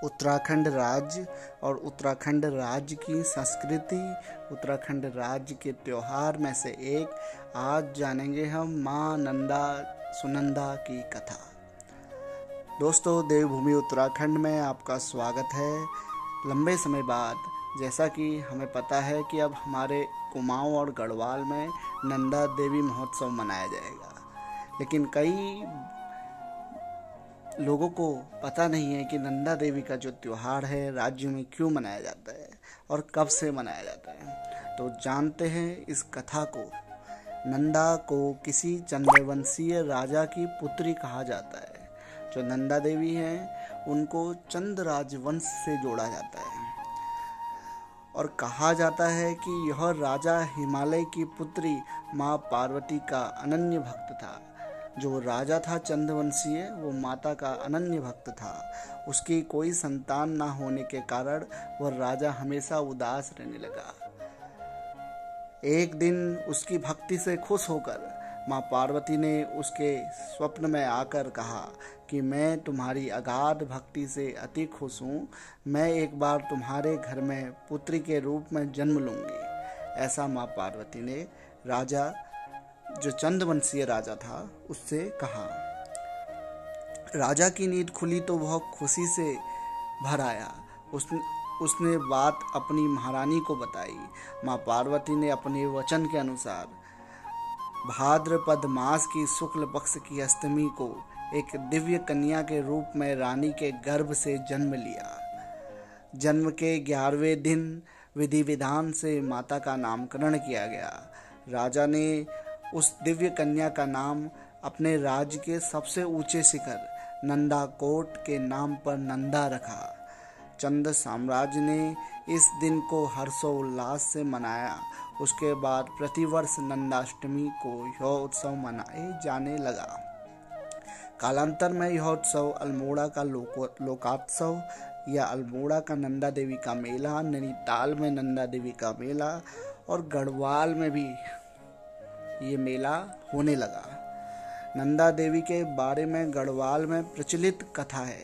उत्तराखंड राज्य और उत्तराखंड राज्य की संस्कृति, उत्तराखंड राज्य के त्योहार में से एक आज जानेंगे हम माँ नंदा सुनंदा की कथा। दोस्तों, देवभूमि उत्तराखंड में आपका स्वागत है। लंबे समय बाद जैसा कि हमें पता है कि अब हमारे कुमाऊं और गढ़वाल में नंदा देवी महोत्सव मनाया जाएगा, लेकिन कई लोगों को पता नहीं है कि नंदा देवी का जो त्योहार है राज्य में क्यों मनाया जाता है और कब से मनाया जाता है। तो जानते हैं इस कथा को। नंदा को किसी चंद्रवंशीय राजा की पुत्री कहा जाता है। जो नंदा देवी हैं उनको चंद राजवंश से जोड़ा जाता है और कहा जाता है कि यह राजा हिमालय की पुत्री माँ पार्वती का अनन्य भक्त था। जो राजा था चंद्रवंशीय, वो माता का अनन्य भक्त था। उसकी कोई संतान ना होने के कारण वह राजा हमेशा उदास रहने लगा। एक दिन उसकी भक्ति से खुश होकर माँ पार्वती ने उसके स्वप्न में आकर कहा कि मैं तुम्हारी अगाध भक्ति से अति खुश हूँ। मैं एक बार तुम्हारे घर में पुत्री के रूप में जन्म लूंगी। ऐसा माँ पार्वती ने राजा, जो चंद्रवंशीय राजा था, उससे कहा। राजा की नींद खुली तो वह खुशी से भर आया। उसने बात अपनी महारानी को बताई। माँ पार्वती ने अपने वचन के अनुसार भाद्रपद मास की शुक्ल पक्ष की अष्टमी को एक दिव्य कन्या के रूप में रानी के गर्भ से जन्म लिया। जन्म के 11वें दिन विधि विधान से माता का नामकरण किया गया। राजा ने उस दिव्य कन्या का नाम अपने राज्य के सबसे ऊंचे शिखर नंदा कोट के नाम पर नंदा रखा। चंद साम्राज्य ने इस दिन को हर्षोल्लास से मनाया। उसके बाद प्रतिवर्ष नंदाष्टमी को यह उत्सव मनाए जाने लगा। कालांतर में यह उत्सव अल्मोड़ा का लोकोत्सव या अल्मोड़ा का नंदा देवी का मेला, नैनीताल में नंदा देवी का मेला और गढ़वाल में भी ये मेला होने लगा। नंदा देवी के बारे में गढ़वाल में प्रचलित कथा है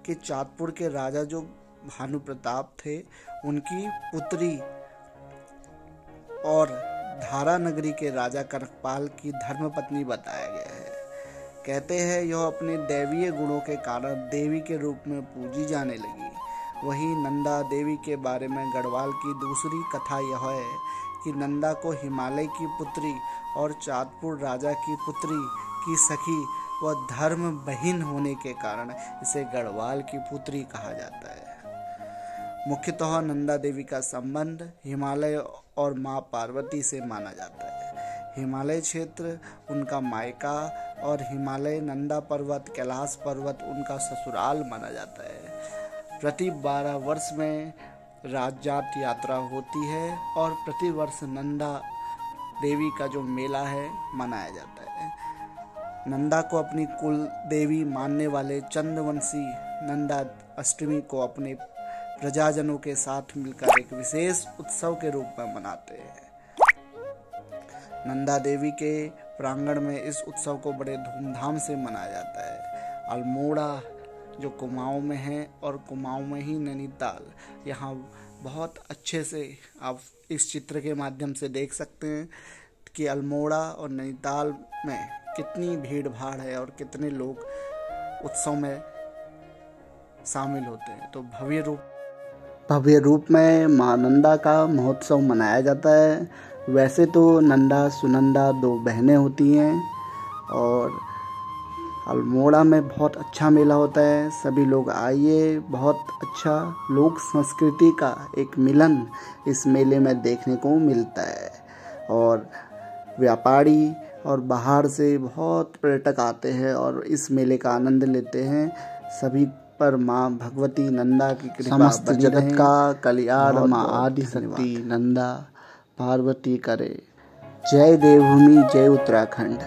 कि चाँदपुर के राजा जो भानु प्रताप थे, उनकी पुत्री और धारा नगरी के राजा कनकपाल की धर्मपत्नी बताया गया है। कहते हैं यह अपने दैवीय गुणों के कारण देवी के रूप में पूजी जाने लगी। वहीं नंदा देवी के बारे में गढ़वाल की दूसरी कथा यह है कि नंदा को हिमालय की पुत्री और चाँदपुर राजा की पुत्री की सखी व धर्म बहिन होने के कारण इसे गढ़वाल की पुत्री कहा जाता है। मुख्यतः नंदा देवी का संबंध हिमालय और माँ पार्वती से माना जाता है। हिमालय क्षेत्र उनका मायका और हिमालय नंदा पर्वत, कैलाश पर्वत उनका ससुराल माना जाता है। प्रति 12 वर्ष में राजजात यात्रा होती है और प्रतिवर्ष नंदा देवी का जो मेला है मनाया जाता है। नंदा को अपनी कुल देवी मानने वाले चंद्रवंशी नंदा अष्टमी को अपने प्रजाजनों के साथ मिलकर एक विशेष उत्सव के रूप में मनाते हैं। नंदा देवी के प्रांगण में इस उत्सव को बड़े धूमधाम से मनाया जाता है। अल्मोड़ा जो कुमाऊं में है और कुमाऊं में ही नैनीताल, यहाँ बहुत अच्छे से आप इस चित्र के माध्यम से देख सकते हैं कि अल्मोड़ा और नैनीताल में कितनी भीड़ भाड़ है और कितने लोग उत्सव में शामिल होते हैं। तो भव्य रूप में माँ नंदा का महोत्सव मनाया जाता है। वैसे तो नंदा सुनंदा 2 बहनें होती हैं और अल्मोड़ा में बहुत अच्छा मेला होता है। सभी लोग आइए, बहुत अच्छा लोक संस्कृति का एक मिलन इस मेले में देखने को मिलता है और व्यापारी और बाहर से बहुत पर्यटक आते हैं और इस मेले का आनंद लेते हैं। सभी पर माँ भगवती नंदा की कृपा, समस्त जगत का कल्याण माँ आदि शक्ति नंदा पार्वती करे। जय देवभूमि, जय उत्तराखंड।